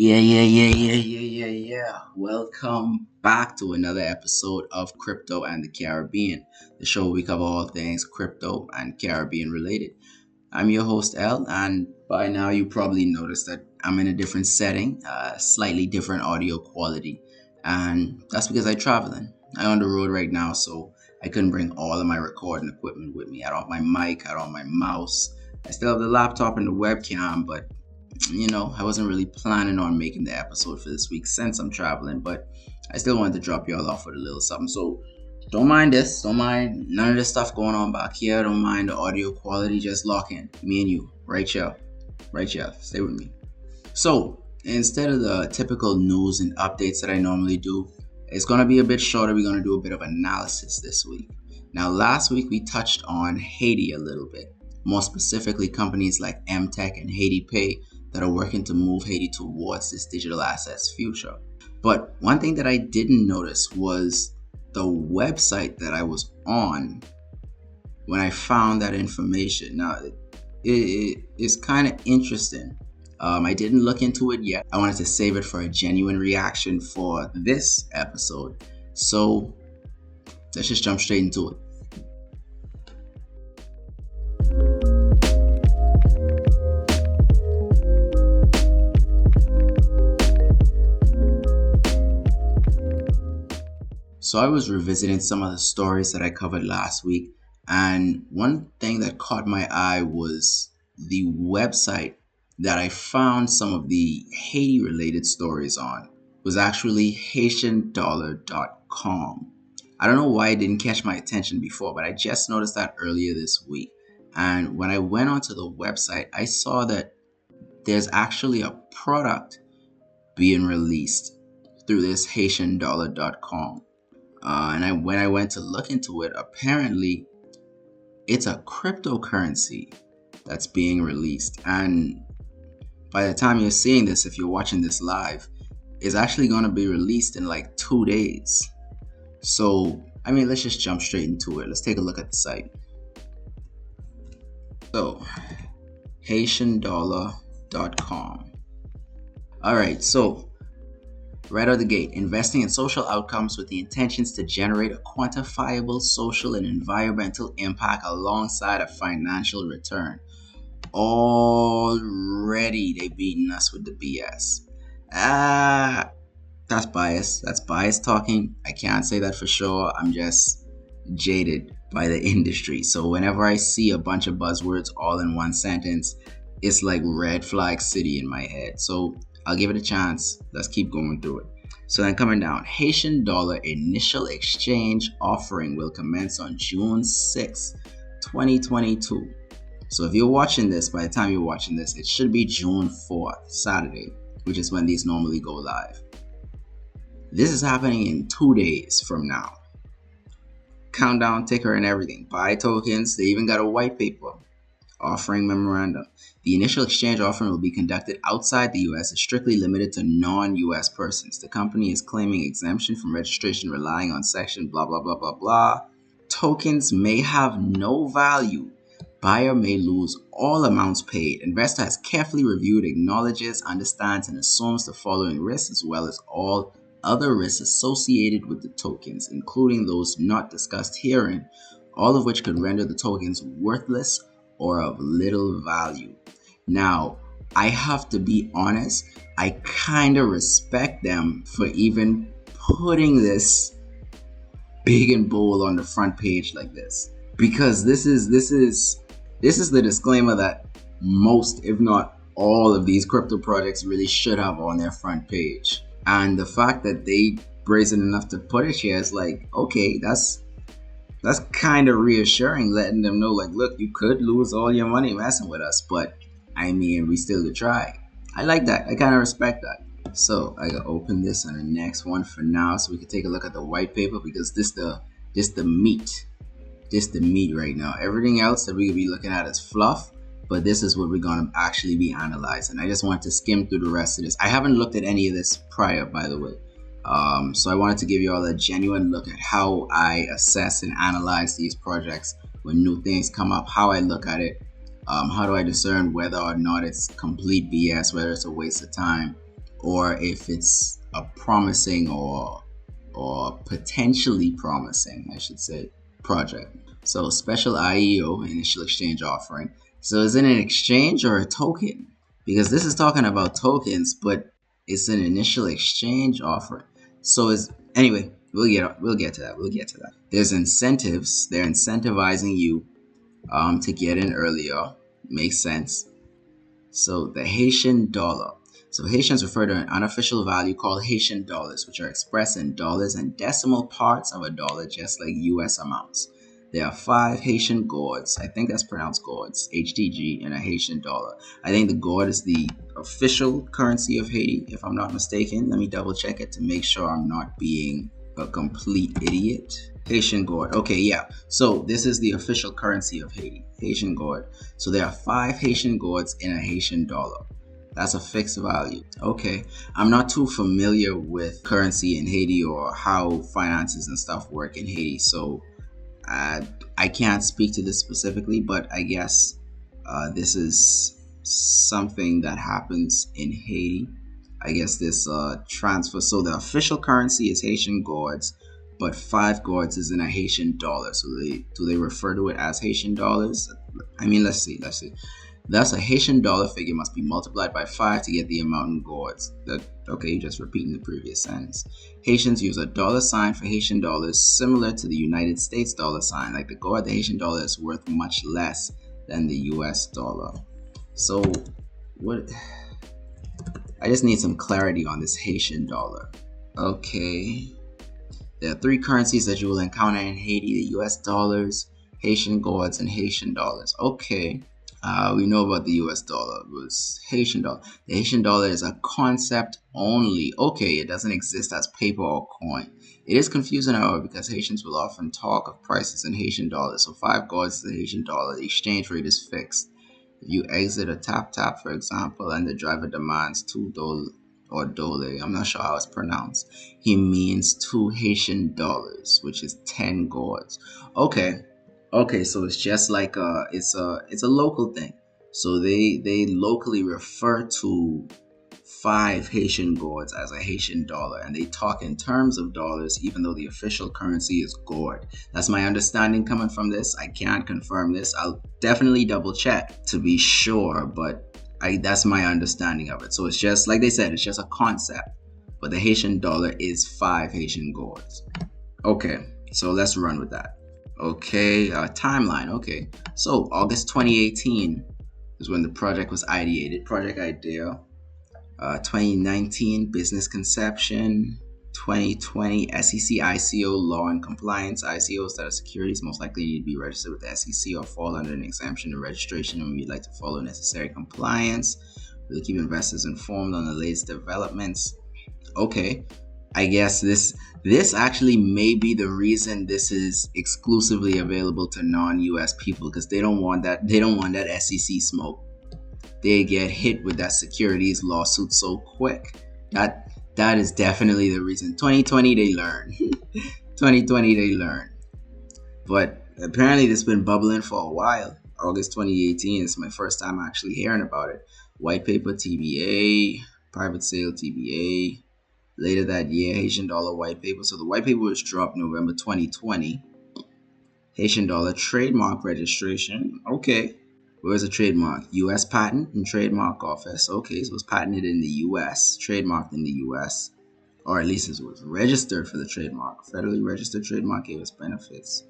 Yeah. Welcome back to another episode of Crypto and the Caribbean, the show where we cover all things crypto and Caribbean related. I'm your host, L, and by now you probably noticed that I'm in a different setting, slightly different audio quality, and that's because I'm traveling. I'm on the road right now, so I couldn't bring all of my recording equipment with me. I don't have my mic, I don't have my mouse. I still have the laptop and the webcam, but I wasn't really planning on making the episode for this week since I'm traveling, but I still wanted to drop y'all off with a little something. So don't mind this. Don't mind none of this stuff going on back here. Don't mind the audio quality. Just lock in. Me and you. Right here. Right here. Stay with me. So instead of the typical news and updates that I normally do, it's going to be a bit shorter. We're going to do a bit of analysis this week. Now, last week we touched on Haiti a little bit. More specifically, companies like MTech and Haiti Pay that are working to move Haiti towards this digital assets future. But one thing that I didn't notice was the website that I was on when I found that information. Now, it's kind of interesting. I didn't look into it yet. I wanted to save it for a genuine reaction for this episode. So let's just jump straight into it. So I was revisiting some of the stories that I covered last week, and one thing that caught my eye was the website that I found some of the Haiti related stories on was actually HaitianDollar.com. I don't know why it didn't catch my attention before, but I just noticed that earlier this week. And when I went onto the website, I saw that there's actually a product being released through this HaitianDollar.com. And when I went to look into it, apparently it's a cryptocurrency that's being released. And by the time you're seeing this, if you're watching this live, it's actually going to be released in like 2 days. So, let's just jump straight into it. Let's take a look at the site. So, HaitianDollar.com. All right, so right out of the gate, investing in social outcomes with the intentions to generate a quantifiable social and environmental impact alongside a financial return. Already they beating us with the BS. That's bias. That's bias talking. I can't say that for sure. I'm just jaded by the industry. So whenever I see a bunch of buzzwords all in one sentence, it's like red flag city in my head. So I'll give it a chance. Let's keep going through it. So then coming down, Haitian dollar initial exchange offering will commence on June 6, 2022. So if you're watching this, by the time you're watching this, it should be June 4th, Saturday, which is when these normally go live. This is happening in 2 days from now. Countdown ticker and everything. Buy tokens. They even got a white paper. Offering memorandum. The initial exchange offering will be conducted outside the U.S. and strictly limited to non-U.S. persons. The company is claiming exemption from registration relying on section blah, blah, blah, blah, blah. Tokens may have no value. Buyer may lose all amounts paid. Investor has carefully reviewed, acknowledges, understands, and assumes the following risks as well as all other risks associated with the tokens, including those not discussed herein, all of which could render the tokens worthless or of little value. Now, I have to be honest, I kind of respect them for even putting this big and bold on the front page like this, because this is the disclaimer that most, if not all, of these crypto projects really should have on their front page. And the fact that they brazen enough to put it here is like, okay, that's kind of reassuring, letting them know, like, look, you could lose all your money messing with us, but we still could try. I like that. I kind of respect that. So I gotta open this on the next one for now, so we can take a look at the white paper, because this the meat. This the meat right now. Everything else that we could be looking at is fluff, but this is what we're gonna actually be analyzing. I just wanted to skim through the rest of this. I haven't looked at any of this prior, by the way. So I wanted to give you all a genuine look at how I assess and analyze these projects when new things come up, how I look at it, how do I discern whether or not it's complete BS, whether it's a waste of time, or if it's a promising or potentially promising, I should say, project. So special IEO, initial exchange offering. So is it an exchange or a token? Because this is talking about tokens, but it's an initial exchange offering. So is anyway, we'll get to that. We'll get to that. There's incentives. They're incentivizing you to get in earlier. Makes sense. So the Haitian dollar. So Haitians refer to an unofficial value called Haitian dollars, which are expressed in dollars and decimal parts of a dollar, just like US amounts. There are 5 Haitian gourds. I think that's pronounced gourds, HTG, in a Haitian dollar. I think the gourd is the official currency of Haiti, if I'm not mistaken. Let me double check it to make sure I'm not being a complete idiot. Haitian gourd. Okay, yeah. So this is the official currency of Haiti, Haitian gourd. So there are 5 Haitian gourds in a Haitian dollar. That's a fixed value. Okay. I'm not too familiar with currency in Haiti or how finances and stuff work in Haiti. So I can't speak to this specifically, but I guess this is something that happens in Haiti. I guess this transfer. So the official currency is Haitian gourds, but 5 gourds is in a Haitian dollar. So do they refer to it as Haitian dollars? I mean, let's see. Thus, a Haitian dollar figure must be multiplied by 5 to get the amount in gourds. Okay, just repeating the previous sentence. Haitians use a dollar sign for Haitian dollars similar to the United States dollar sign. Like the gourd, the Haitian dollar is worth much less than the US dollar. So, what? I just need some clarity on this Haitian dollar. Okay. There are 3 currencies that you will encounter in Haiti: the US dollars, Haitian gourds, and Haitian dollars. Okay. We know about the US dollar. It was Haitian dollar. The Haitian dollar is a concept only. Okay, it doesn't exist as paper or coin. It is confusing, however, because Haitians will often talk of prices in Haitian dollars. So 5 gourds is the Haitian dollar. The exchange rate is fixed. If you exit a tap, for example, and the driver demands $2 or dole, I'm not sure how it's pronounced, he means 2 Haitian dollars, which is 10 gourds. Okay, so it's just like it's a local thing. So they locally refer to 5 Haitian gourds as a Haitian dollar, and they talk in terms of dollars, even though the official currency is gourd. That's my understanding coming from this. I can't confirm this. I'll definitely double check to be sure, but that's my understanding of it. So it's just like they said, it's just a concept, but the Haitian dollar is 5 Haitian gourds. Okay, so let's run with that. Okay, timeline. Okay, so August 2018 is when the project was ideated. Project idea. 2019 business conception. 2020 SEC ICO law and compliance. ICOs that are securities most likely need to be registered with the SEC or fall under an exemption to registration, and we'd like to follow necessary compliance. We'll keep investors informed on the latest developments. Okay, I guess this actually may be the reason this is exclusively available to non-US people, because they don't want that SEC smoke. They get hit with that securities lawsuit so quick. That is definitely the reason. 2020 they learned. 2020 they learned. But apparently this has been bubbling for a while. August 2018 is my first time actually hearing about it. Whitepaper TBA, private sale TBA. Later that year, Haitian dollar white paper. So the white paper was dropped November 2020. Haitian dollar trademark registration. Okay. Where's the trademark? U.S. Patent and Trademark Office. Okay, so it was patented in the U.S., trademarked in the U.S., or at least it was registered for the trademark. Federally registered trademark gave us benefits.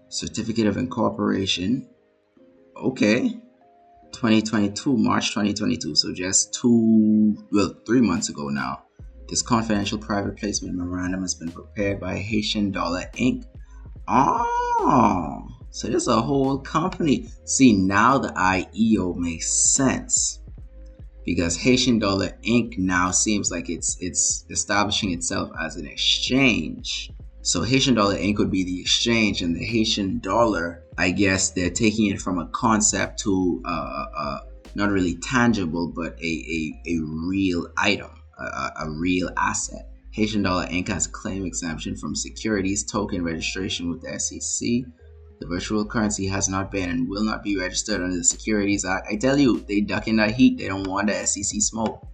Certificate of incorporation. Okay. 2022, March 2022. So just 3 months ago now. This confidential private placement memorandum has been prepared by Haitian Dollar Inc. Oh, so there's a whole company. See, now the IEO makes sense, because Haitian Dollar Inc. now seems like it's establishing itself as an exchange. So Haitian Dollar Inc. would be the exchange, and the Haitian dollar, I guess they're taking it from a concept to not really tangible, but a real item. A real asset. Haitian Dollar Inc. has claim exemption from securities token registration with the SEC. The virtual currency has not been and will not be registered under the Securities Act. I tell you, they ducking that heat. They don't want the SEC smoke.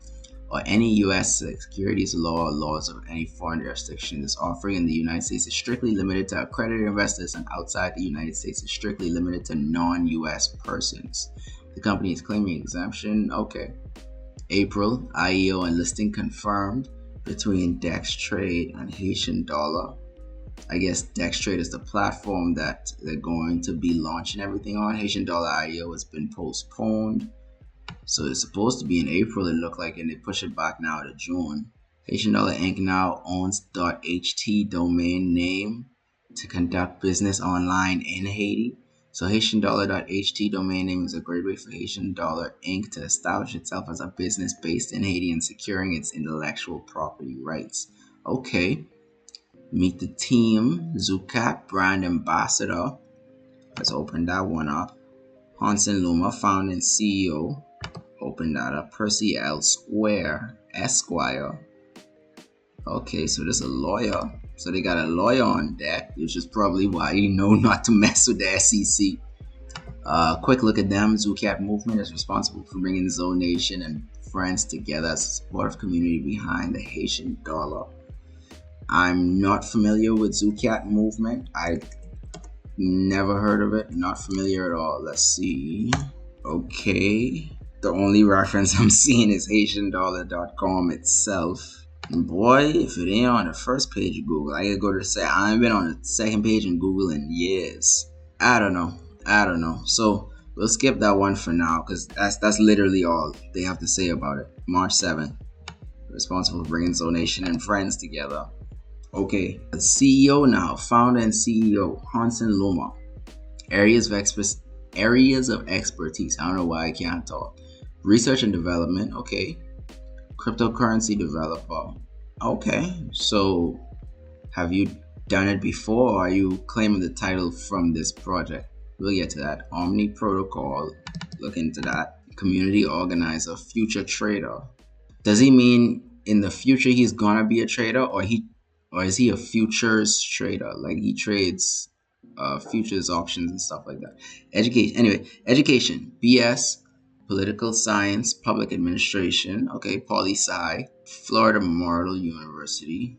or any U.S. securities law or laws of any foreign jurisdiction. This offering in the United States is strictly limited to accredited investors, and outside the United States is strictly limited to non-U.S. persons. The company is claiming exemption. Okay. April, IEO and listing confirmed between DEX Trade and Haitian Dollar. I guess DEX Trade is the platform that they're going to be launching everything on. Haitian Dollar IEO has been postponed. So it's supposed to be in April, it looked like, and they push it back now to June. Haitian Dollar Inc. now owns .ht domain name to conduct business online in Haiti. So Haitian Dollar.ht domain name is a great way for Haitian Dollar Inc. to establish itself as a business based in Haiti and securing its intellectual property rights. Okay. Meet the team. Zucat, brand ambassador. Let's open that one up. Hansen Luma, founder and CEO. Open that up. Percy L. Square, Esquire. Okay, so there's a lawyer. So they got a lawyer on deck, which is probably why you know not to mess with the SEC. Quick look at them. Zucat Movement is responsible for bringing Zo Nation and friends together as a supportive community behind the Haitian dollar. I'm not familiar with Zucat Movement. I never heard of it. Not familiar at all. Let's see. Okay. The only reference I'm seeing is HaitianDollar.com itself. And boy, if it ain't on the first page of Google, I gotta go to the second. I haven't been on the second page in Google in years. I don't know. So we'll skip that one for now because that's literally all they have to say about it. March 7th. Responsible for bringing Zo Nation and friends together. Okay. The CEO now, founder and CEO, Hansen Luma. Areas of expertise. I don't know why I can't talk. Research and development. Okay. Cryptocurrency developer. Okay. So have you done it before, or are you claiming the title from this project? We'll get to that. Omni protocol. Look into that. Community organizer. Future trader. Does he mean in the future he's gonna be a trader, or is he a futures trader? Like he trades futures, options, and stuff like that. Education. BS, political science, public administration. Okay, poli-sci, Florida Memorial University.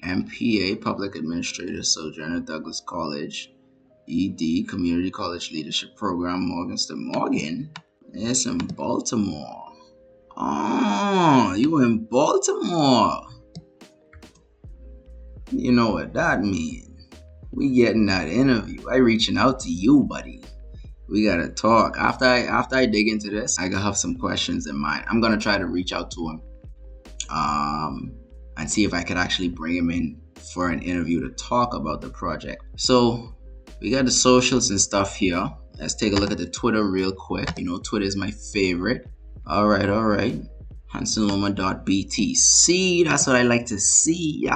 MPA, public administrator, Sojourner Douglas College. ED, community college leadership program, Morgan. It's in Baltimore. Oh, you in Baltimore. You know what that means. We getting that interview. I reaching out to you, buddy. We gotta talk. After I dig into this, I gotta have some questions in mind. I'm gonna try to reach out to him and see if I could actually bring him in for an interview to talk about the project. So we got the socials and stuff here. Let's take a look at the Twitter real quick. You know, Twitter is my favorite. All right. HansenLuma.btc. That's what I like to see.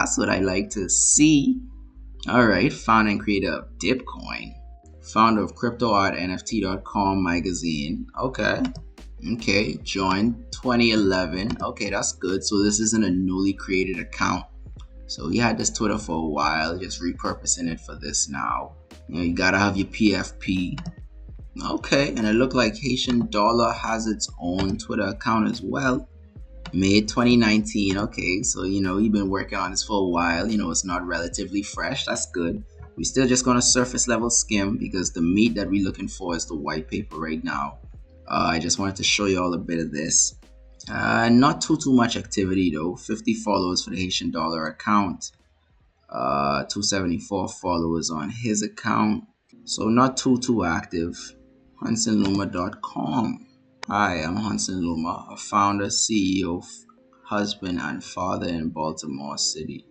All right. Founder and creator of Dipcoin. Founder of CryptoArtNFT.com magazine. Okay. Joined 2011. Okay, that's good. So this isn't a newly created account. So he had this Twitter for a while, just repurposing it for this now. You know, you gotta have your PFP. Okay, and it looked like Haitian Dollar has its own Twitter account as well. May 2019. Okay, so you know you've been working on this for a while. You know it's not relatively fresh. That's good. We're still just gonna surface level skim because the meat that we're looking for is the white paper right now. I just wanted to show you all a bit of this. Not too much activity though. 50 followers for the Haitian Dollar account. 274 followers on his account. So not too active. HansenLuma.com. Hi, I'm Hansen Luma, a founder, CEO, husband, and father in Baltimore City.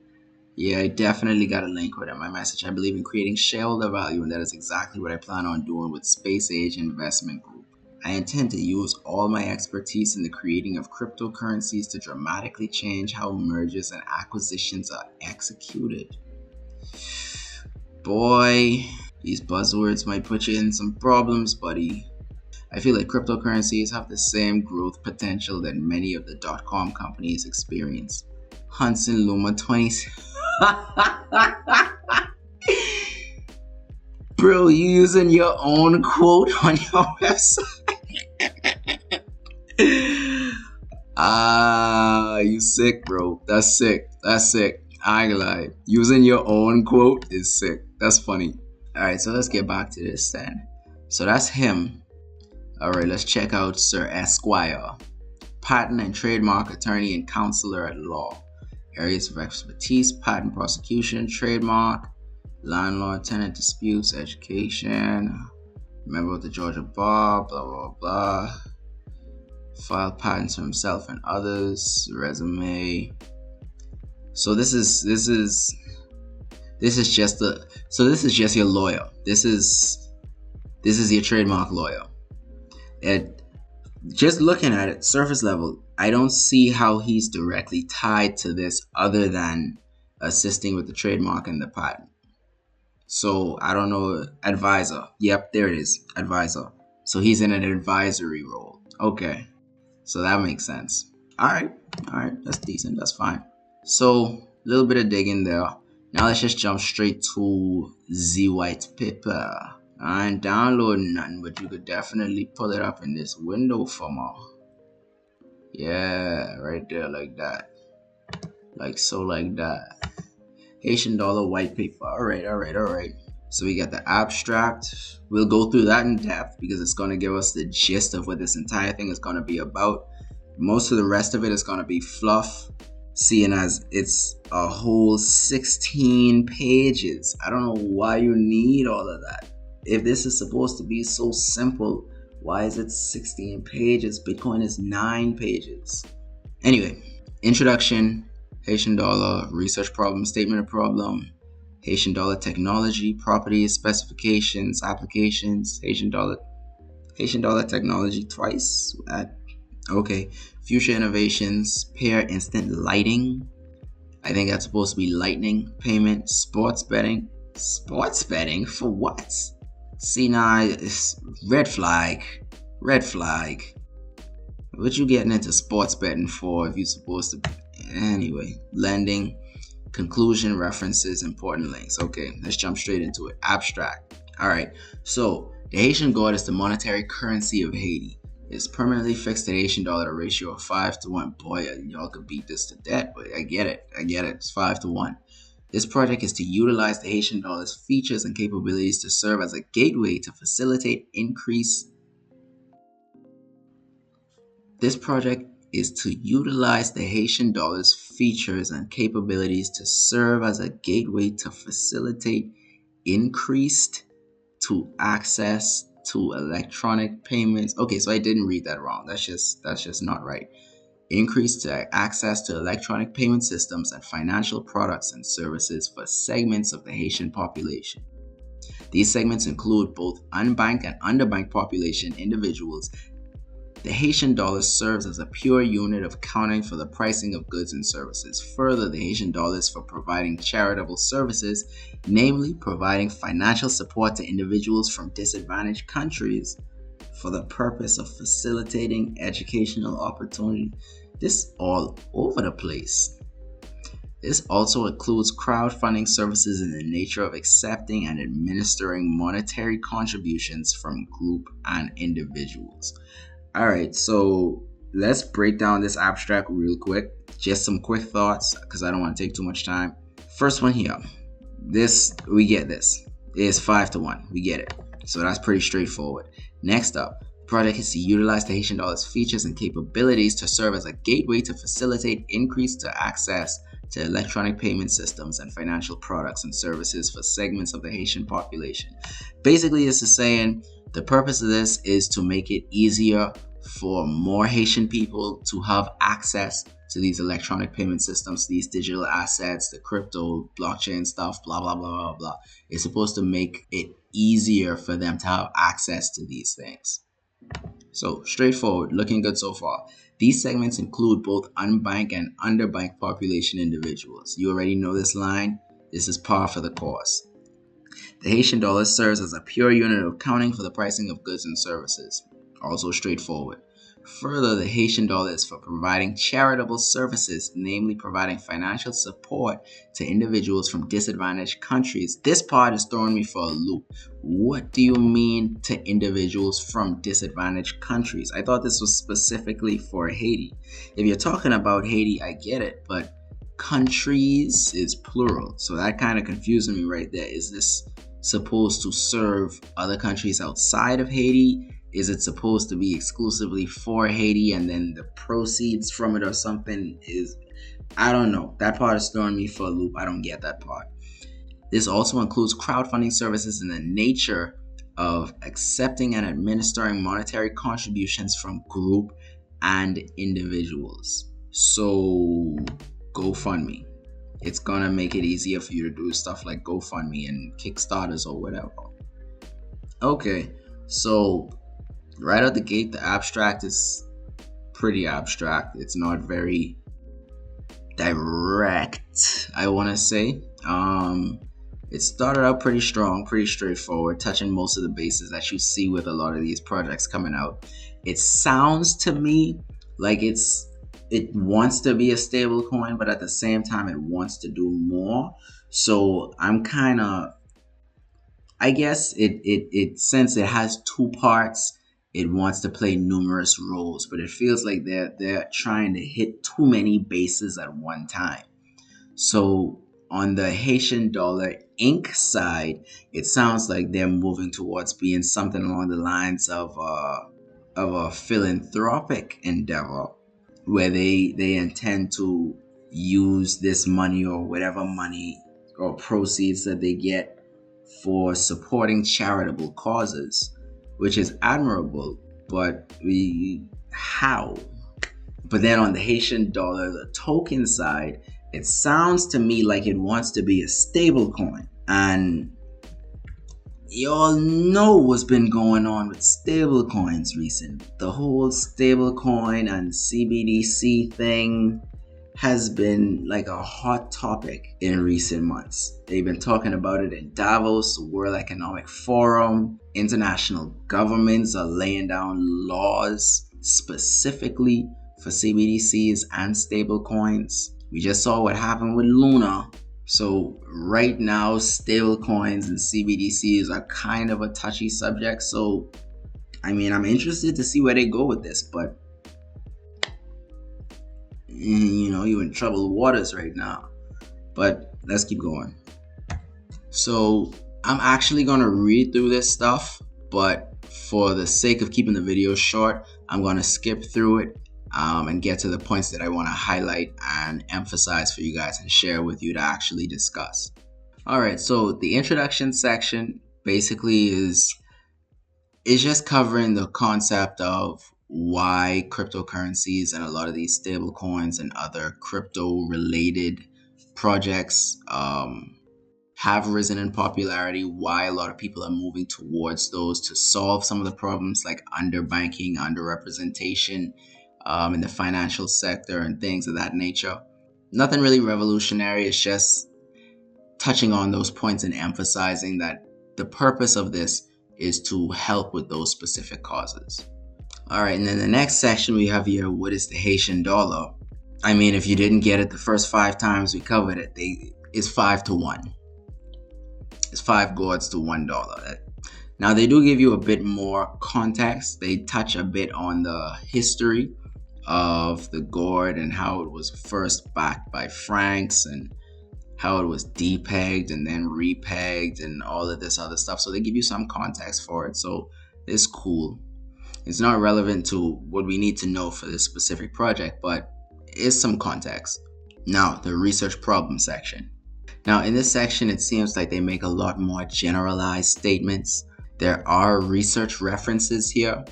Yeah, I definitely got a link with it. My message: I believe in creating shareholder value, and that is exactly what I plan on doing with Space Age Investment Group. I intend to use all my expertise in the creating of cryptocurrencies to dramatically change how mergers and acquisitions are executed. Boy, these buzzwords might put you in some problems, buddy. I feel like cryptocurrencies have the same growth potential that many of the .com companies experience. Hansen Luma 20. Bro, you using your own quote on your website? Ah, you sick, bro. That's sick. That's sick. I ain't gonna lie. Using your own quote is sick. That's funny. All right, so let's get back to this then. So that's him. All right, let's check out Sir Esquire, patent and trademark attorney and counselor at law. Areas of expertise: patent prosecution, trademark, landlord-tenant disputes, education. Member of the Georgia Bar, blah blah blah. Filed patents for himself and others. Resume. So this is just your lawyer. This is your trademark lawyer. And just looking at it, surface level, I don't see how he's directly tied to this other than assisting with the trademark and the patent. So I don't know. Advisor. Yep, there it is. Advisor. So he's in an advisory role. Okay. So that makes sense. All right. That's decent. That's fine. So a little bit of digging there. Now let's just jump straight to the white paper. I ain't downloading nothing, but you could definitely pull it up in this window for more. Yeah, right there, like that. Like so, like that. Haitian dollar white paper. All right. So we got the abstract. We'll go through that in depth because it's going to give us the gist of what this entire thing is going to be about. Most of the rest of it is going to be fluff, seeing as it's a whole 16 pages. I don't know why you need all of that. If this is supposed to be so simple, why is it 16 pages? Bitcoin is 9 pages. Anyway, introduction, Haitian dollar, research problem, statement of problem, Haitian dollar technology, properties, specifications, applications, Haitian dollar technology twice. Okay, future innovations, pair instant lighting. I think that's supposed to be lightning payment, sports betting. Sports betting for what? See, now it's red flag. What you getting into sports betting for if you're supposed to? Anyway, lending, conclusion, references, important links. Okay, let's jump straight into it. Abstract. All right, so the Haitian gourd is the monetary currency of Haiti. It's permanently fixed at Haitian dollar at a ratio of 5-1. Boy, y'all could beat this to death, but I get it. It's 5-1. This project is to utilize the Haitian dollar's features and capabilities to serve as a gateway to facilitate increase. This project is to utilize the Haitian dollar's features and capabilities to serve as a gateway to facilitate increased to access to electronic payments. Okay, so I didn't read that wrong. That's just not right. Increased access to electronic payment systems and financial products and services for segments of the Haitian population. These segments include both unbanked and underbanked population individuals. The Haitian dollar serves as a pure unit of accounting for the pricing of goods and services. Further, the Haitian dollar is for providing charitable services, namely providing financial support to individuals from disadvantaged countries for the purpose of facilitating educational opportunity. This all over the place. This also includes crowdfunding services in the nature of accepting and administering monetary contributions from group and individuals. All right, so let's break down this abstract real quick. Just some quick thoughts because I don't want to take too much time. First one here. We get this. It's 5-1. We get it. So that's pretty straightforward. Next up, the project is to utilize the Haitian dollar's features and capabilities to serve as a gateway to facilitate increased access to electronic payment systems and financial products and services for segments of the Haitian population. Basically, this is saying the purpose of this is to make it easier for more Haitian people to have access to these electronic payment systems, these digital assets, the crypto, blockchain stuff, blah, blah, blah, blah, blah. It's supposed to make it easier for them to have access to these things. So straightforward, looking good so far. These segments include both unbanked and underbanked population individuals. You already know this line. This is par for the course. The Haitian dollar serves as a pure unit of accounting for the pricing of goods and services. Also straightforward. Further, the Haitian dollar is for providing charitable services, namely providing financial support to individuals from disadvantaged countries. This part is throwing me for a loop. What do you mean to individuals from disadvantaged countries? I thought this was specifically for Haiti. If you're talking about Haiti, I get it, but countries is plural, so that kind of confusing me right there. Is this supposed to serve other countries outside of Haiti? Is it supposed to be exclusively for Haiti and then the proceeds from it or something? I don't know. That part is throwing me for a loop. I don't get that part. This also includes crowdfunding services in the nature of accepting and administering monetary contributions from group and individuals. So GoFundMe. It's gonna make it easier for you to do stuff like GoFundMe and Kickstarters or whatever. Okay, so right out the gate, the abstract is pretty abstract. It's not very direct, I want to say. It started out pretty strong, pretty straightforward, touching most of the bases that you see with a lot of these projects coming out. It sounds to me like it wants to be a stable coin, but at the same time, it wants to do more. So I'm kind of, I guess it since it has two parts, it wants to play numerous roles, but it feels like they're trying to hit too many bases at one time. So on the Haitian dollar Inc. side, it sounds like they're moving towards being something along the lines of a philanthropic endeavor, where they intend to use this money or whatever money or proceeds that they get for supporting charitable causes, which is admirable, but how? But then on the Haitian dollar, the token side, it sounds to me like it wants to be a stable coin. And you all know what's been going on with stable coins recently. The whole stable coin and CBDC thing has been like a hot topic in recent months. They've been talking about it in Davos, the World Economic Forum. International governments are laying down laws specifically for CBDCs and stable coins. We just saw what happened with Luna. So right now, stable coins and CBDCs are kind of a touchy subject. So, I mean, I'm interested to see where they go with this, but you're in troubled waters right now. But let's keep going. So I'm actually going to read through this stuff, but for the sake of keeping the video short, I'm going to skip through it and get to the points that I want to highlight and emphasize for you guys and share with you to actually discuss. All right, so the introduction section basically is just covering the concept of why cryptocurrencies and a lot of these stable coins and other crypto related projects have risen in popularity, why a lot of people are moving towards those to solve some of the problems like underbanking, underrepresentation in the financial sector and things of that nature. Nothing really revolutionary. It's just touching on those points and emphasizing that the purpose of this is to help with those specific causes. All right, and then the next section we have here, what is the Haitian dollar? I mean, if you didn't get it the first 5 times we covered it, it's 5 to 1. It's 5 gourds to $1. Now, they do give you a bit more context. They touch a bit on the history of the gourd and how it was first backed by francs and how it was depegged and then repegged and all of this other stuff. So they give you some context for it. So it's cool. It's not relevant to what we need to know for this specific project, but it's some context. Now, the research problem section. Now, in this section, it seems like they make a lot more generalized statements. There are research references here,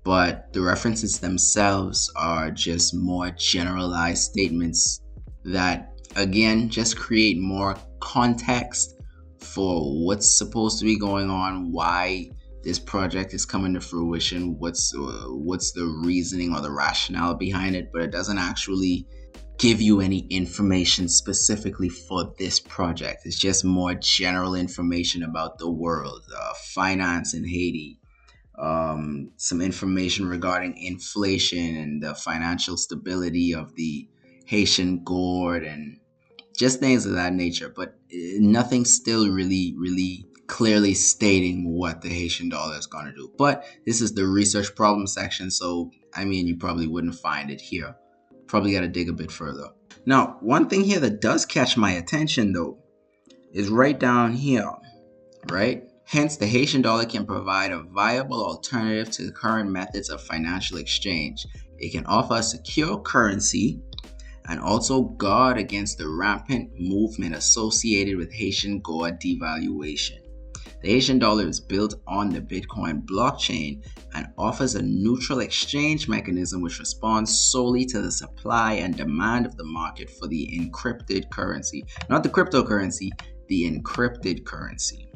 but the references themselves are just more generalized statements that, again, just create more context for what's supposed to be going on, why this project is coming to fruition, what's the reasoning or the rationale behind it, but it doesn't actually give you any information specifically for this project. It's just more general information about the world, finance in Haiti, some information regarding inflation and the financial stability of the Haitian gourd and just things of that nature. But nothing still really clearly stating what the Haitian dollar is going to do. But this is the research problem section, so I mean, you probably wouldn't find it here. Probably got to dig a bit further. Now, one thing here that does catch my attention though is right down here, right? Hence, the Haitian dollar can provide a viable alternative to the current methods of financial exchange. It can offer a secure currency and also guard against the rampant movement associated with Haitian gourd devaluation. The Haitian dollar is built on the Bitcoin blockchain and offers a neutral exchange mechanism which responds solely to the supply and demand of the market for the encrypted currency. Not the cryptocurrency, the encrypted currency.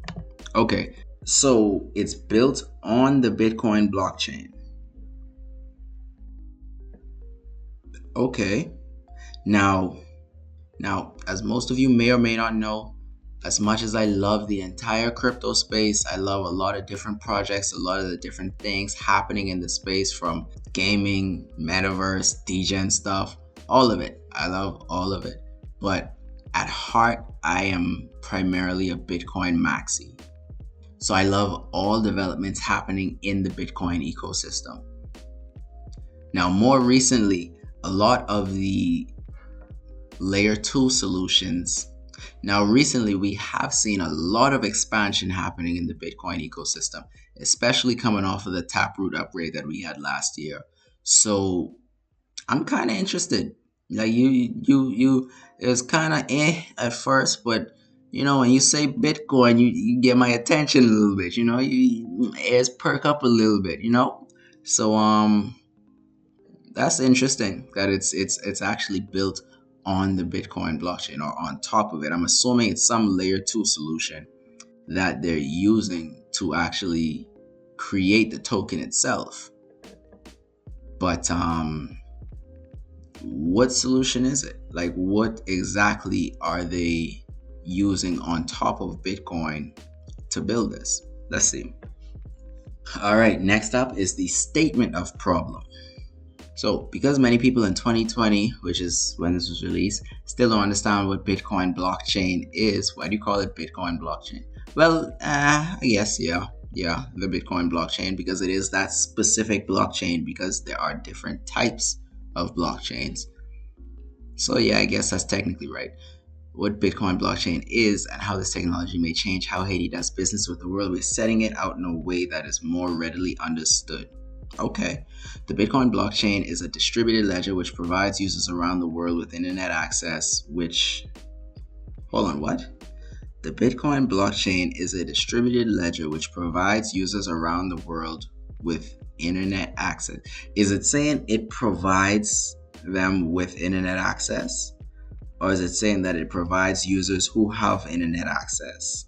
Okay, so it's built on the Bitcoin blockchain. Okay. Now, as most of you may or may not know, as much as I love the entire crypto space, I love a lot of different projects, a lot of the different things happening in the space, from gaming, metaverse, degen stuff, all of it. I love all of it. But at heart, I am primarily a Bitcoin maxi. So I love all developments happening in the Bitcoin ecosystem. Now, more recently, a lot of the layer 2 solutions. Now, recently, we have seen a lot of expansion happening in the Bitcoin ecosystem, especially coming off of the Taproot upgrade that we had last year. So I'm kind of interested. Like it was kind of at first, but when you say Bitcoin, you get my attention a little bit. You ears perk up a little bit. So that's interesting that it's actually built on the Bitcoin blockchain or on top of it. I'm assuming it's some layer 2 solution that they're using to actually create the token itself. But what solution is it? Like, what exactly are they using on top of Bitcoin to build this? Let's see. All right, next up is the statement of problem. So, because many people in 2020, which is when this was released, still don't understand what Bitcoin blockchain is, why do you call it Bitcoin blockchain? Well, I guess, yeah, the Bitcoin blockchain, because it is that specific blockchain, because there are different types of blockchains. So, yeah, I guess that's technically right. What Bitcoin blockchain is and how this technology may change how Haiti does business with the world, we're setting it out in a way that is more readily understood. Okay, the Bitcoin blockchain is a distributed ledger which provides users around the world with internet access, what? The Bitcoin blockchain is a distributed ledger which provides users around the world with internet access. Is it saying it provides them with internet access? Or is it saying that it provides users who have internet access,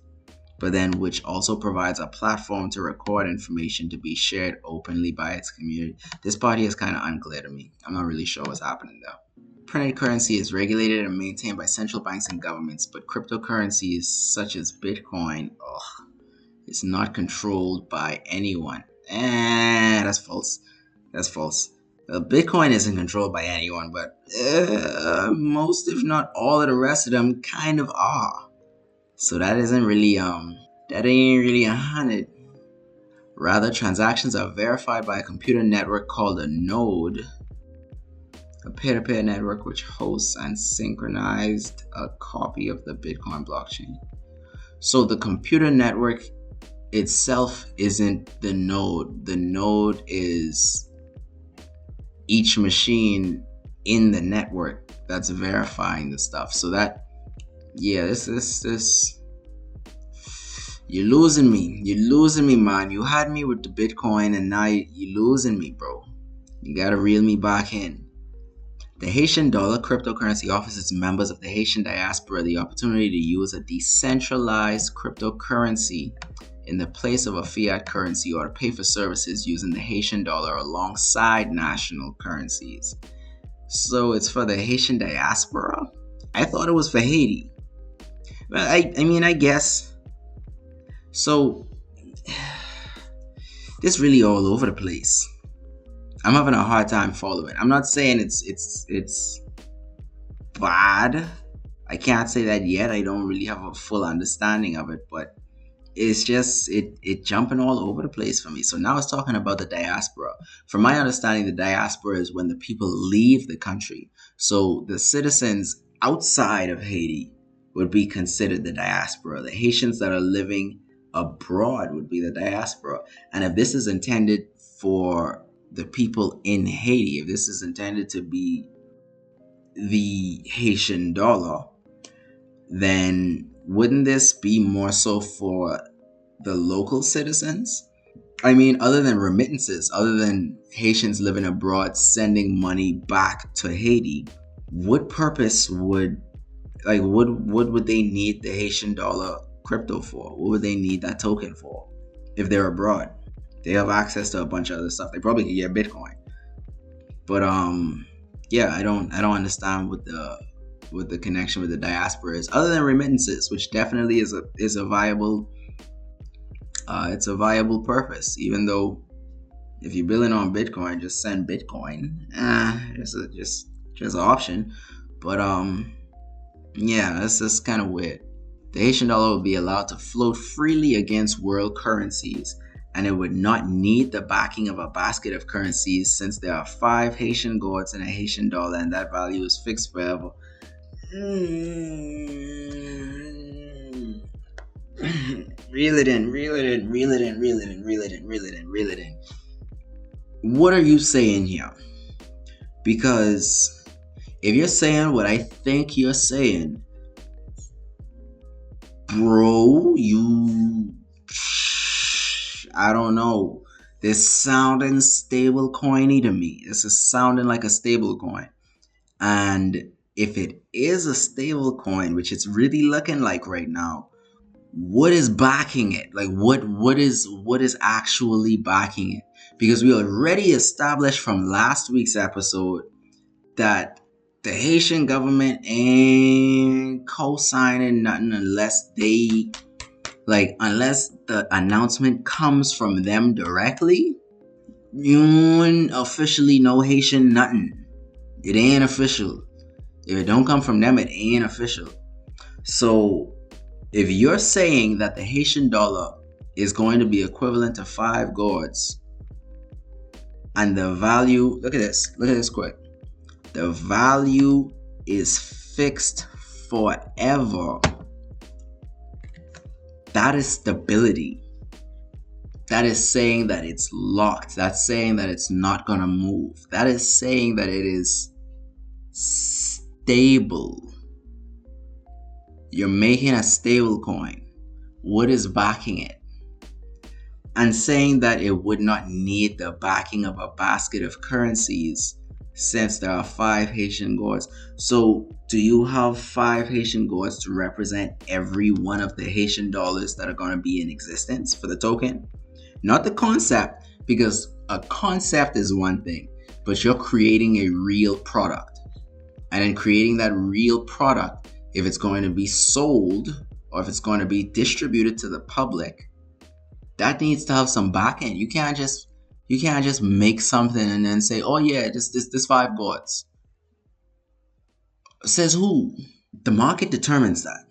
but then which also provides a platform to record information to be shared openly by its community? This part here is kind of unclear to me. I'm not really sure what's happening there. Printed currency is regulated and maintained by central banks and governments, but cryptocurrencies such as Bitcoin, is not controlled by anyone. That's false. Bitcoin isn't controlled by anyone, but most, if not all, of the rest of them kind of are. So that ain't really 100. Rather, transactions are verified by a computer network called a node, a peer-to-peer network which hosts and synchronized a copy of the Bitcoin blockchain. So the computer network itself isn't the node. The node is each machine in the network that's verifying the stuff. So that, yeah, this you're losing me, man. You had me with the Bitcoin and now you're losing me, bro. You gotta reel me back in. The Haitian dollar cryptocurrency offers its members of the Haitian diaspora the opportunity to use a decentralized cryptocurrency in the place of a fiat currency or to pay for services using the Haitian dollar alongside national currencies. So it's for the Haitian diaspora? I thought it was for Haiti. Well, I mean, I guess. So It's really all over the place. I'm having a hard time following. I'm not saying it's bad. I can't say that yet. I don't really have a full understanding of it, but it's just it jumping all over the place for me. So now it's talking about the diaspora. From my understanding, the diaspora is when the people leave the country. So the citizens outside of Haiti would be considered the diaspora. The Haitians that are living abroad would be the diaspora. And if this is intended for the people in Haiti, if this is intended to be the Haitian dollar, then wouldn't this be more so for the local citizens? I mean, other than remittances, other than Haitians living abroad sending money back to Haiti, what purpose would they need the Haitian dollar crypto for? What would they need that token for if they're abroad? They have access to a bunch of other stuff. They probably could get Bitcoin. But yeah, I don't understand what the connection with the diaspora is, other than remittances, which definitely is a viable it's a viable purpose. Even though if you're billing on Bitcoin, just send Bitcoin. Just an option. But yeah, that's just kind of weird. The Haitian dollar would be allowed to float freely against world currencies, and it would not need the backing of a basket of currencies, since there are 5 Haitian gourds in a Haitian dollar, and that value is fixed forever. Reel it in. What are you saying here? Because if you're saying what I think you're saying, bro, I don't know. This sounding stable coiny to me. This is sounding like a stable coin. And if it is a stable coin, which it's really looking like right now, what is backing it? Like what is actually backing it? Because we already established from last week's episode that the Haitian government ain't co-signing nothing unless the announcement comes from them directly. You ain't officially no Haitian nothing. It ain't official. If it don't come from them, it ain't official. So if you're saying that the Haitian dollar is going to be equivalent to 5 gourds, and the value, look at this quick. The value is fixed forever. That is stability. That is saying that it's locked. That's saying that it's not gonna move. That is saying that it is stable. You're making a stable coin. What is backing it? And saying that it would not need the backing of a basket of currencies, since there are 5 Haitian gourds. So do you have 5 Haitian gourds to represent every one of the Haitian dollars that are going to be in existence for the token? Not the concept, because a concept is one thing, but you're creating a real product. And in creating that real product, if it's going to be sold or if it's going to be distributed to the public, that needs to have some backend. You can't just make something and then say, oh yeah, this 5 gourds. Says who? The market determines that.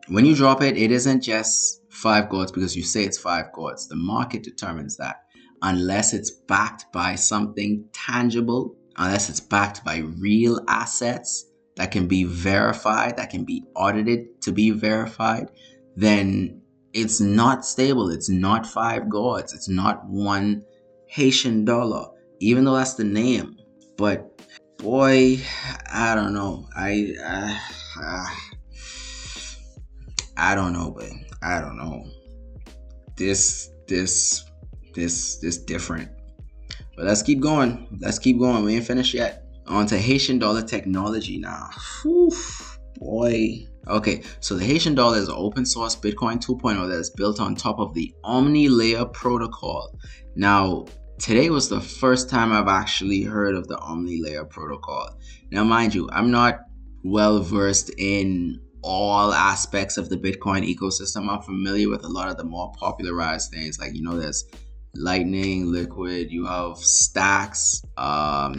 When you drop it, it isn't just 5 gourds because you say it's 5 gourds. The market determines that. Unless it's backed by something tangible, unless it's backed by real assets that can be verified, that can be audited to be verified, then it's not stable. It's not 5 gourds. It's not 1 Haitian dollar, even though that's the name. But boy, I don't know. I don't know, but I don't know. This different. But let's keep going. We ain't finished yet. On to Haitian dollar technology now. Whew, boy. Okay, so the Haitian dollar is an open source Bitcoin 2.0 that is built on top of the Omni layer protocol. Now, today was the first time I've actually heard of the Omni layer protocol. Now, mind you, I'm not well versed in all aspects of the Bitcoin ecosystem. I'm familiar with a lot of the more popularized things, like, there's Lightning, Liquid, you have Stacks,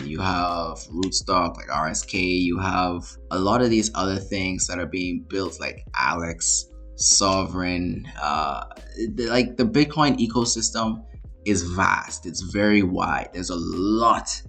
you have Rootstock like RSK, you have a lot of these other things that are being built like Alex, Sovereign. Like the Bitcoin ecosystem is vast, it's very wide. There's a lot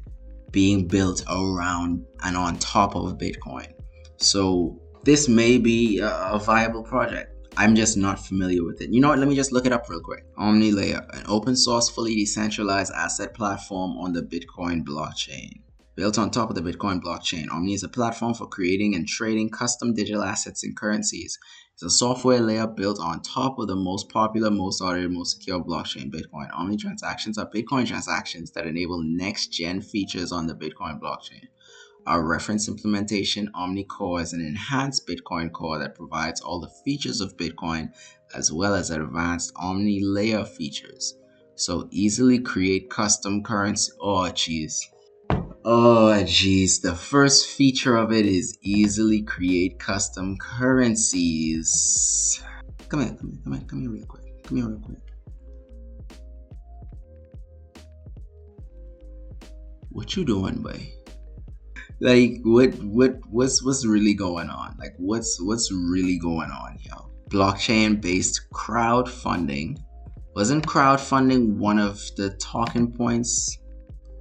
being built around and on top of Bitcoin. So this may be a viable project. I'm just not familiar with it. You know what? Let me just look it up real quick. Omni Layer, an open source, fully decentralized asset platform on the Bitcoin blockchain. Built on top of the Bitcoin blockchain, Omni is a platform for creating and trading custom digital assets and currencies. It's a software layer built on top of the most popular, most audited, most secure blockchain, Bitcoin. Omni transactions are Bitcoin transactions that enable next-gen features on the Bitcoin blockchain. Our reference implementation, Omni Core, is an enhanced Bitcoin core that provides all the features of Bitcoin as well as advanced Omni layer features. So easily create custom currency. Oh, geez. The first feature of it is easily create custom currencies. Come here real quick. What you doing, boy? Like what's really going on? Like what's really going on here? Blockchain based crowdfunding. Wasn't crowdfunding one of the talking points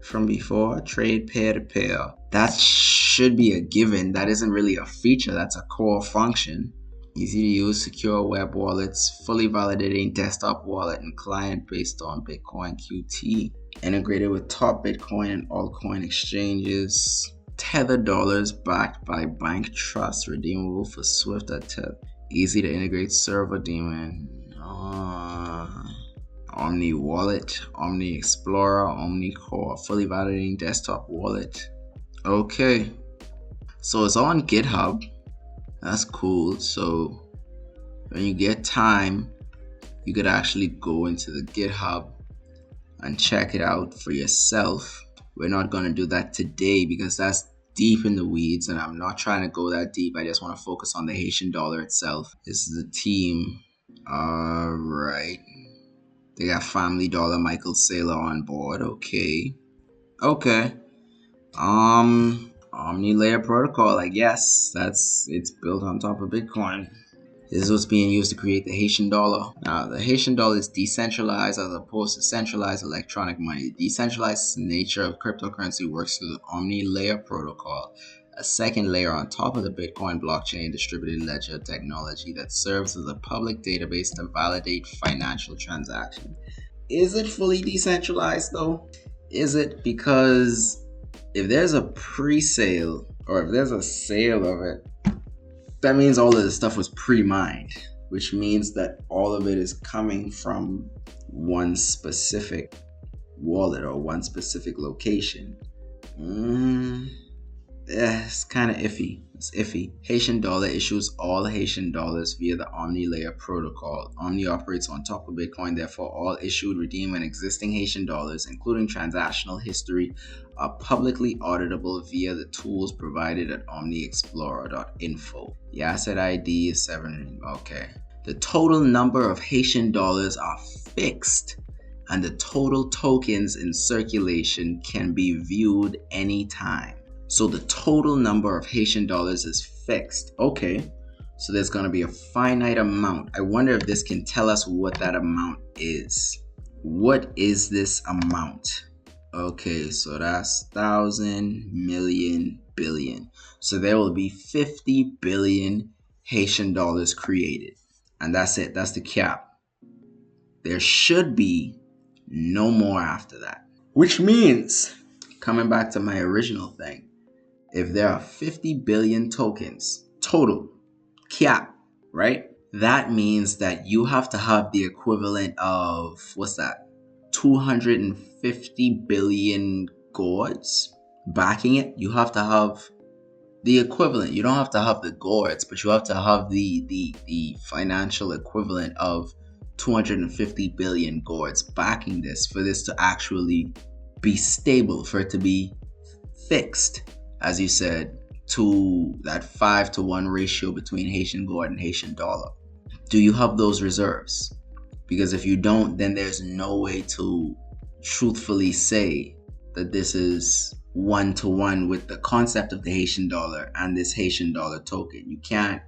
from before? Trade peer to peer. That should be a given. That isn't really a feature, that's a core function. Easy to use, secure web wallets, fully validating desktop wallet and client based on Bitcoin QT. Integrated with top Bitcoin and altcoin exchanges. Tethered dollars backed by bank trust, redeemable for Swift at TED. Easy to integrate server daemon. Omni wallet, Omni Explorer, Omni Core, fully validating desktop wallet. Okay, so it's on GitHub. That's cool. So when you get time, you could actually go into the GitHub and check it out for yourself. We're not going to do that today because that's deep in the weeds and I'm not trying to go that deep. I just want to focus on the Haitian dollar itself. This is the team. All right. They got Family Dollar, Michael Saylor on board. Okay. Omni layer protocol, I guess. It's built on top of Bitcoin. This is what's being used to create the Haitian dollar. Now, the Haitian dollar is decentralized as opposed to centralized electronic money. The decentralized nature of cryptocurrency works through the Omni layer protocol, a second layer on top of the Bitcoin blockchain distributed ledger technology that serves as a public database to validate financial transactions. Is it fully decentralized though? Is it? Because if there's a pre-sale or if there's a sale of it, that means all of the stuff was pre-mined, which means that all of it is coming from one specific wallet or one specific location. It's kind of iffy. It's iffy. Haitian dollar issues all Haitian dollars via the Omni layer protocol. Omni operates on top of Bitcoin, therefore all issued, redeemed, and existing Haitian dollars, including transactional history, are publicly auditable via the tools provided at omniexplorer.info. The asset ID is 7. Okay. The total number of Haitian dollars are fixed, and the total tokens in circulation can be viewed anytime. So the total number of Haitian dollars is fixed. Okay, so there's going to be a finite amount. I wonder if this can tell us what that amount is. What is this amount? Okay, so that's 1,000, million, billion. So there will be 50 billion Haitian dollars created. And that's it. That's the cap. There should be no more after that. Which means, coming back to my original thing, if there are 50 billion tokens total, cap, right? That means that you have to have the equivalent of, what's that? 250 billion gourds backing it. You have to have the equivalent. You don't have to have the gourds, but you have to have the financial equivalent of 250 billion gourds backing this for this to actually be stable, for it to be fixed, as you said, to that 5-to-1 ratio between Haitian gourd and Haitian dollar. Do you have those reserves? Because if you don't, then there's no way to truthfully say that this is one to one with the concept of the Haitian dollar and this Haitian dollar token. You can't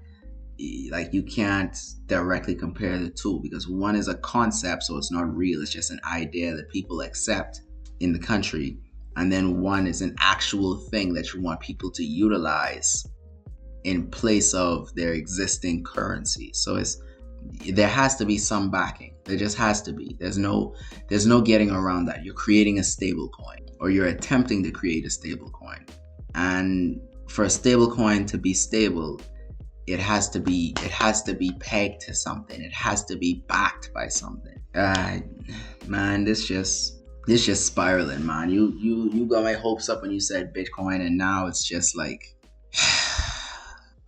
directly compare the two, because one is a concept, so it's not real, it's just an idea that people accept in the country, and then one is an actual thing that you want people to utilize in place of their existing currency. So there has to be some backing. There just has to be. There's no getting around that. You're creating a stable coin, or you're attempting to create a stable coin. And for a stable coin to be stable, it has to be pegged to something. It has to be backed by something. Man, this just spiraling, man. You got my hopes up when you said Bitcoin, and now it's just like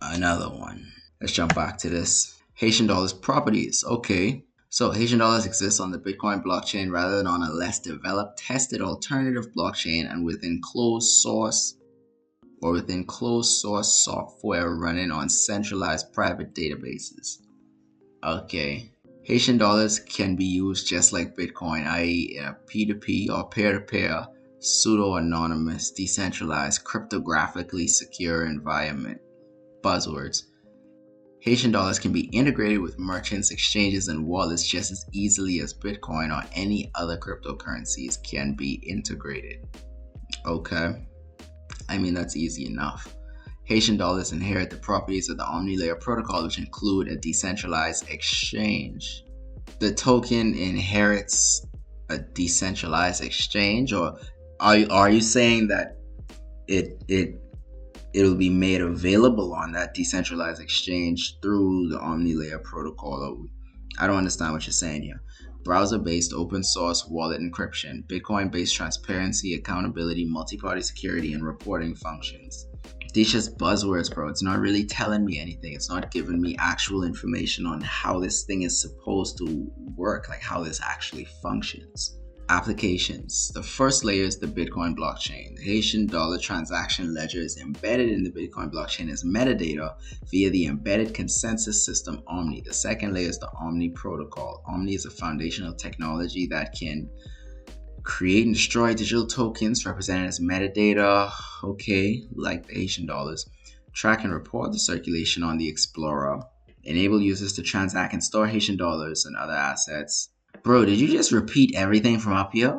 another one. Let's jump back to this. Haitian dollars properties. Okay. So Haitian dollars exist on the Bitcoin blockchain rather than on a less developed, tested alternative blockchain, and within closed source software running on centralized private databases. Okay. Haitian dollars can be used just like Bitcoin, i.e. in a P2P or peer-to-peer, pseudo-anonymous, decentralized, cryptographically secure environment. Buzzwords. Haitian dollars can be integrated with merchants, exchanges, and wallets just as easily as Bitcoin or any other cryptocurrencies can be integrated. Okay. I mean, that's easy enough. Haitian dollars inherit the properties of the Omni layer protocol, which include a decentralized exchange. The token inherits a decentralized exchange, or are you saying that it'll be made available on that decentralized exchange through the Omni layer protocol? I don't understand what you're saying here. Browser-based open source wallet encryption, Bitcoin-based transparency, accountability, multi-party security, and reporting functions. These just buzzwords, bro. It's not really telling me anything. It's not giving me actual information on how this thing is supposed to work, like how this actually functions. Applications. The first layer is the Bitcoin blockchain. The Haitian dollar transaction ledger is embedded in the Bitcoin blockchain as metadata via the embedded consensus system Omni. The second layer is the Omni protocol. Omni is a foundational technology that can create and destroy digital tokens represented as metadata, okay, like the Haitian dollars. Track and report the circulation on the Explorer. Enable users to transact and store Haitian dollars and other assets. Bro, did you just repeat everything from up here?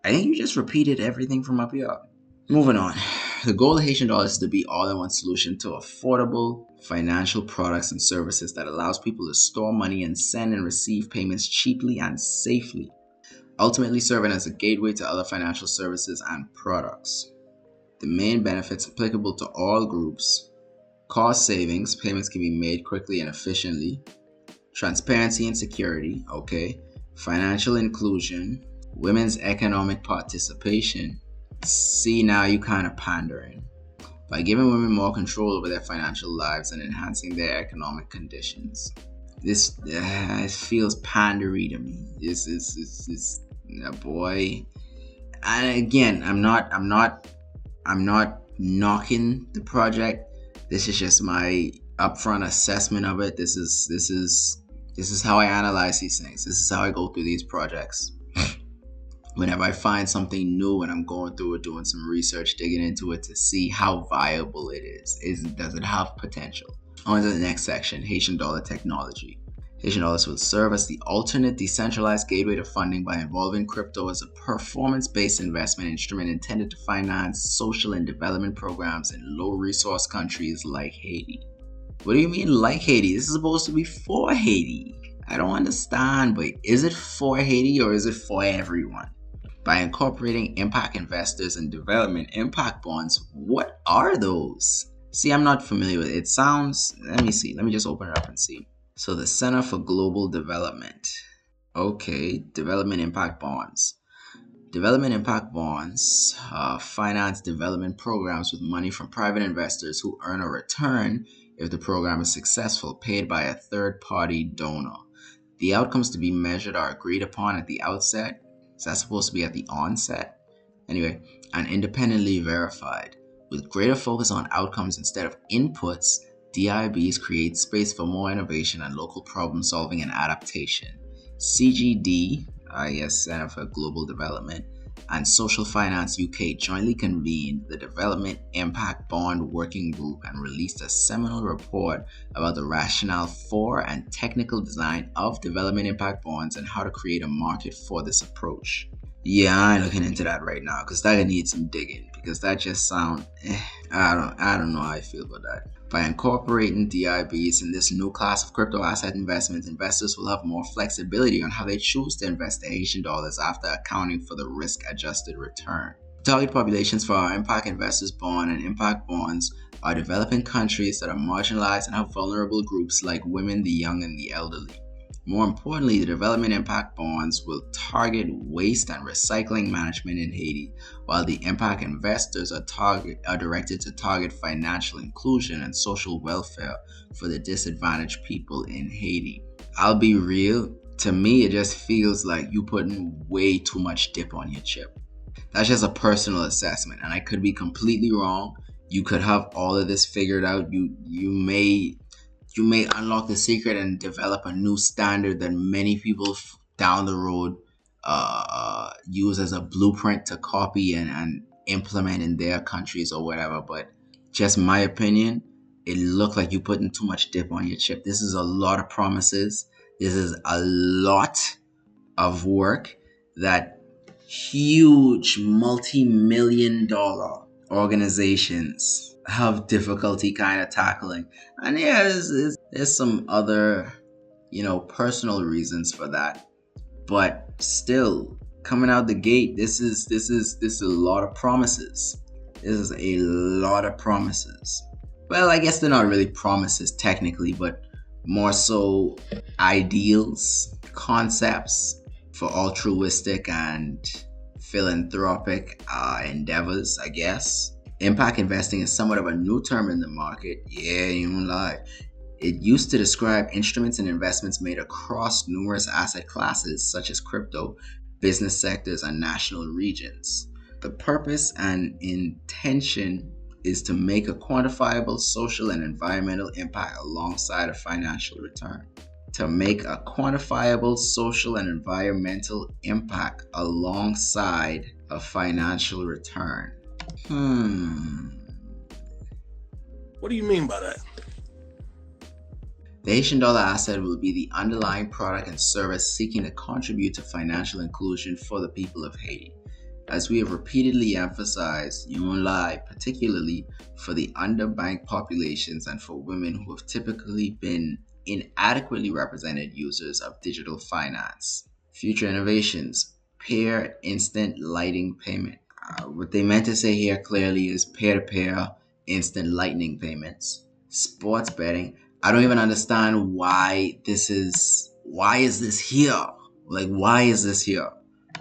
I think you just repeated everything from up here. Moving on. The goal of Haitian dollars is to be all-in-one solution to affordable financial products and services that allows people to store money and send and receive payments cheaply and safely, ultimately serving as a gateway to other financial services and products. The main benefits applicable to all groups: cost savings, payments can be made quickly and efficiently; transparency and security, okay; financial inclusion; women's economic participation. See, now you kind of pandering. By giving women more control over their financial lives and enhancing their economic conditions. This feels pandery to me. This is boy. And again, I'm not knocking the project. This is just my upfront assessment of it. This is how I analyze these things. This is how I go through these projects. Whenever I find something new and I'm going through it, doing some research, digging into it to see how viable it is. Does it have potential? On to the next section, Haitian dollar technology. Haitian dollars will serve as the alternate decentralized gateway to funding by involving crypto as a performance-based investment instrument intended to finance social and development programs in low-resource countries like Haiti. What do you mean like Haiti? This is supposed to be for Haiti. I don't understand, but is it for Haiti or is it for everyone? By incorporating impact investors and development impact bonds, what are those? See, I'm not familiar with it. It sounds, let me see. Let me just open it up and see. So the Center for Global Development. Okay, development impact bonds. Development impact bonds finance development programs with money from private investors who earn a return if the program is successful, paid by a third-party donor. The outcomes to be measured are agreed upon at the outset. Is that supposed to be at the onset? Anyway, and independently verified. With greater focus on outcomes instead of inputs, DIBs create space for more innovation and local problem solving and adaptation. CGD, yes, Center for Global Development, and Social Finance UK jointly convened the Development Impact Bond Working Group and released a seminal report about the rationale for and technical design of development impact bonds and how to create a market for this approach. Yeah, I ain't looking into that right now because that needs some digging because that just sound I don't know how I feel about that. By incorporating DIBs in this new class of crypto asset investments, investors will have more flexibility on how they choose to invest their Haitian dollars after accounting for the risk-adjusted return. Target populations for our impact investors bond and impact bonds are developing countries that are marginalized and have vulnerable groups like women, the young, and the elderly. More importantly, the development impact bonds will target waste and recycling management in Haiti, while the impact investors are directed to target financial inclusion and social welfare for the disadvantaged people in Haiti. I'll be real, to me it just feels like you putting way too much dip on your chip. That's just a personal assessment, and I could be completely wrong. You could have all of this figured out. You may unlock the secret and develop a new standard that many people down the road use as a blueprint to copy and implement in their countries or whatever. But just my opinion, it looked like you putting too much dip on your chip. This is a lot of promises. This is a lot of work that huge multi-million dollar organizations have difficulty kind of tackling. And yeah, there's some other, personal reasons for that. But still, coming out the gate, this is a lot of promises. This is a lot of promises. Well, I guess they're not really promises technically, but more so ideals, concepts for altruistic and philanthropic endeavors, I guess. Impact investing is somewhat of a new term in the market. Yeah, you won't lie. It used to describe instruments and investments made across numerous asset classes such as crypto, business sectors, and national regions. The purpose and intention is to make a quantifiable social and environmental impact alongside a financial return. To make a quantifiable social and environmental impact alongside a financial return. What do you mean by that? The Haitian dollar asset will be the underlying product and service seeking to contribute to financial inclusion for the people of Haiti. As we have repeatedly emphasized, you won't lie, particularly for the underbanked populations and for women who have typically been inadequately represented users of digital finance. Future innovations: peer instant lightning payment. What they meant to say here clearly is peer-to-peer instant lightning payments. Sports betting. I don't even understand why is this here? Like, why is this here?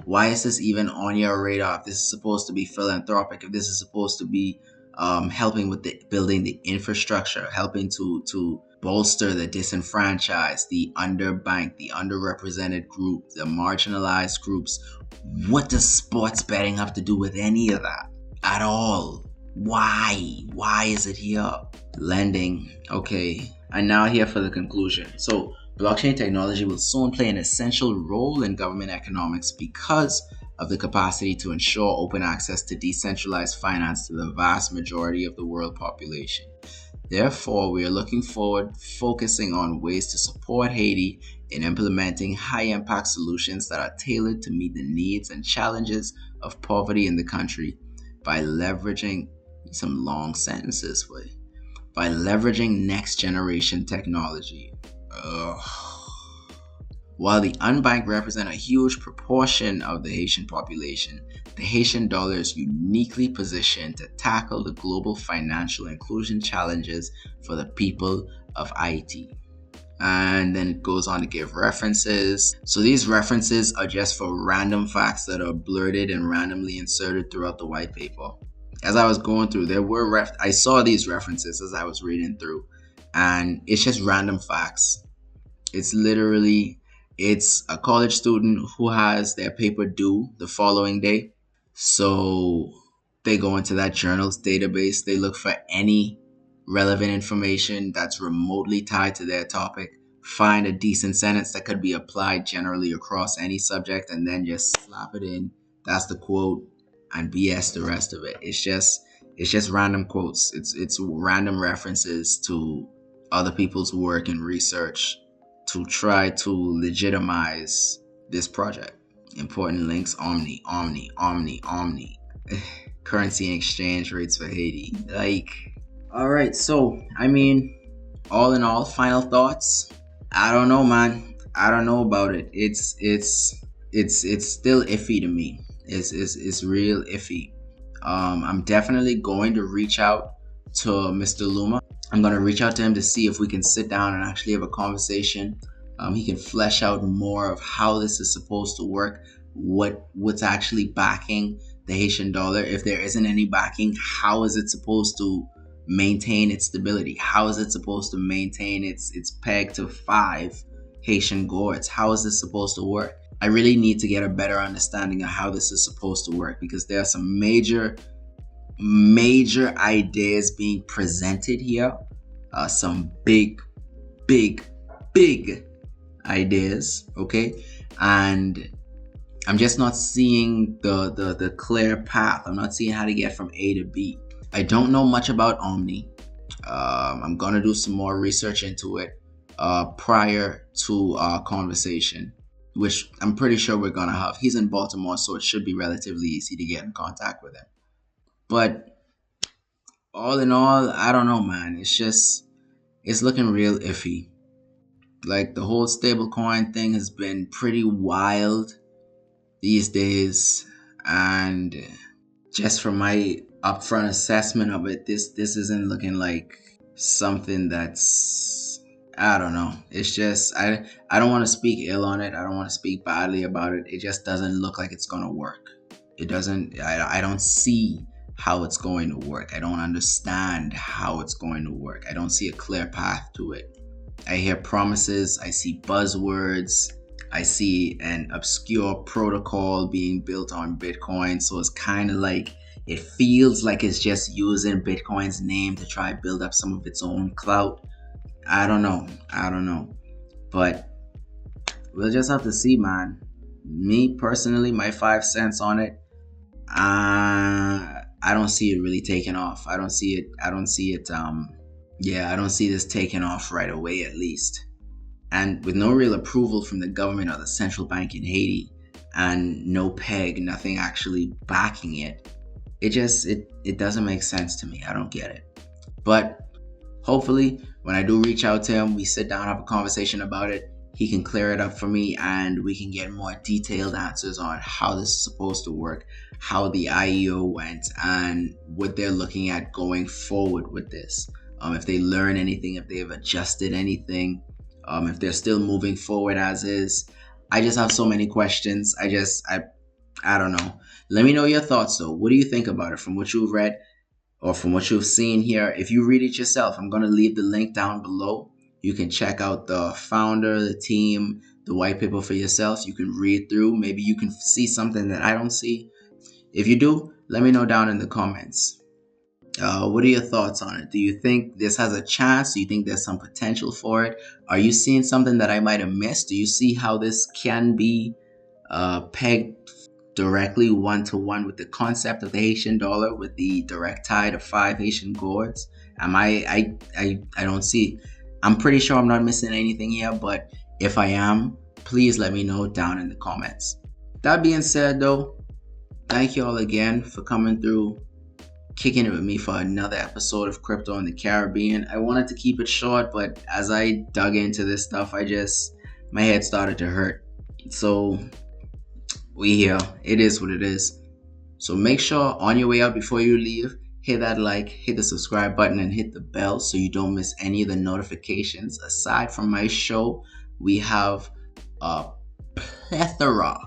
Why is this even on your radar? If this is supposed to be philanthropic, if this is supposed to be helping with building the infrastructure, helping to bolster the disenfranchised, the underbanked, the underrepresented group, the marginalized groups. What does sports betting have to do with any of that at all? Why? Why is it here? Lending. Okay. And now here for the conclusion. So, blockchain technology will soon play an essential role in government economics because of the capacity to ensure open access to decentralized finance to the vast majority of the world population. Therefore, we are looking forward focusing on ways to support Haiti in implementing high-impact solutions that are tailored to meet the needs and challenges of poverty in the country by leveraging some long sentences by leveraging next generation technology. While the unbanked represent a huge proportion of the Haitian population, the Haitian dollar is uniquely positioned to tackle the global financial inclusion challenges for the people of Haiti. And then it goes on to give references. So these references are just for random facts that are blurted and randomly inserted throughout the white paper. As I was going through, I saw these references as I was reading through, and it's just random facts. It's a college student who has their paper due the following day. So they go into that journal's database. They look for any relevant information that's remotely tied to their topic. find a decent sentence that could be applied generally across any subject and then just slap it in. That's the quote, and BS the rest of it. It's just random quotes. It's random references to other people's work and research to try to legitimize this project. Important links: Omni, Omni, Omni, Omni. Currency and exchange rates for Haiti. All right. So, I mean, all in all, final thoughts. I don't know, man. I don't know about it. It's still iffy to me. It's real iffy. I'm definitely going to reach out to Mr. Luma. I'm going to reach out to him to see if we can sit down and actually have a conversation. He can flesh out more of how this is supposed to work, what's actually backing the Haitian dollar. If there isn't any backing, how is it supposed to maintain its stability? How is it supposed to maintain its peg to 5 Haitian gourds? How is this supposed to work? I really need to get a better understanding of how this is supposed to work, because there are some major ideas being presented here. Some big ideas, okay? And I'm just not seeing the clear path. I'm not seeing how to get from A to B. I don't know much about Omni. I'm gonna do some more research into it prior to our conversation, which I'm pretty sure we're gonna have. He's in Baltimore, so it should be relatively easy to get in contact with him. But all in all, I don't know, man. It's looking real iffy. Like, the whole stablecoin thing has been pretty wild these days, and just from my upfront assessment of it, this isn't looking like something that's, I don't know. It's just, I don't want to speak ill on it. I don't want to speak badly about it. It just doesn't look like it's gonna work. It doesn't. I don't see how it's going to work. I don't understand how it's going to work. I don't see a clear path to it. I hear promises. I see buzzwords. I see an obscure protocol being built on Bitcoin. So it's kind of like, it feels like it's just using Bitcoin's name to try to build up some of its own clout. I don't know. But we'll just have to see, man. Me personally, my 5 cents on it, I don't see it really taking off. I don't see it. I don't see this taking off right away, at least. And with no real approval from the government or the central bank in Haiti, and no peg, nothing actually backing it, it doesn't make sense to me. I don't get it. But hopefully, when I do reach out to him, we sit down, have a conversation about it. He can clear it up for me, and we can get more detailed answers on how this is supposed to work, how the IEO went, and what they're looking at going forward with this. If they learn anything, if they've adjusted anything, if they're still moving forward as is. I just have so many questions. I don't know. Let me know your thoughts, though. What do you think about it from what you've read or from what you've seen here? If you read it yourself, I'm going to leave the link down below. You can check out the founder, the team, the white paper for yourself. You can read through. Maybe you can see something that I don't see. If you do, let me know down in the comments. What are your thoughts on it? Do you think this has a chance? Do you think there's some potential for it? Are you seeing something that I might have missed? Do you see how this can be pegged directly one-to-one with the concept of the Haitian dollar, with the direct tie to 5 Haitian gourds? I don't see. I'm pretty sure I'm not missing anything here, but if I am, please let me know down in the comments. That being said, though, thank you all again for coming through, kicking it with me for another episode of Crypto in the Caribbean. I wanted to keep it short, but as I dug into this stuff, my head started to hurt. So we here. It is what it is. So make sure on your way out, before you leave, hit that like, hit the subscribe button, and hit the bell so you don't miss any of the notifications. Aside from my show, we have a plethora,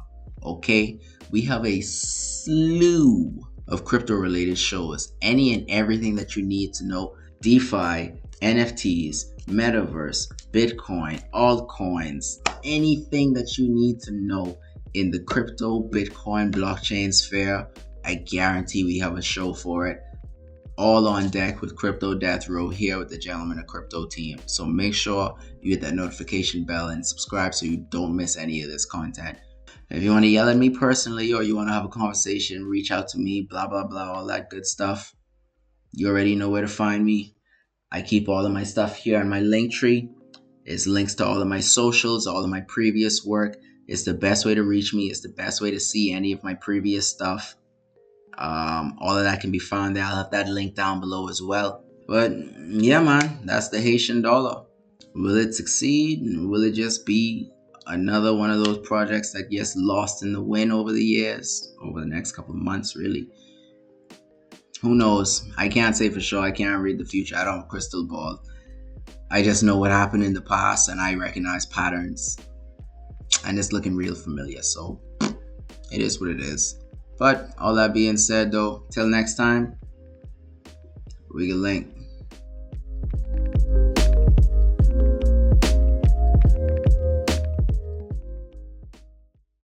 okay? We have a slew of crypto related shows, any and everything that you need to know: DeFi, NFTs, metaverse, Bitcoin, altcoins, anything that you need to know in the crypto, Bitcoin, blockchain sphere. I guarantee we have a show for it. all on deck with Crypto Death Row here with the Gentlemen of Crypto team. So make sure you hit that notification bell and subscribe so you don't miss any of this content. If you want to yell at me personally or you want to have a conversation, reach out to me, blah, blah, blah, all that good stuff. You already know where to find me. I keep all of my stuff here on my link tree. It's links to all of my socials, all of my previous work. It's the best way to reach me. It's the best way to see any of my previous stuff. All of that can be found there. I'll have that link down below as well. But yeah, man, that's the Haitian dollar. Will it succeed? Will it just be another one of those projects that gets lost in the wind over the years, over the next couple of months, really? Who knows? I can't say for sure. I can't read the future. I don't have a crystal ball. I just know what happened in the past and I recognize patterns. And it's looking real familiar. So it is what it is. But all that being said, though, till next time, we can link.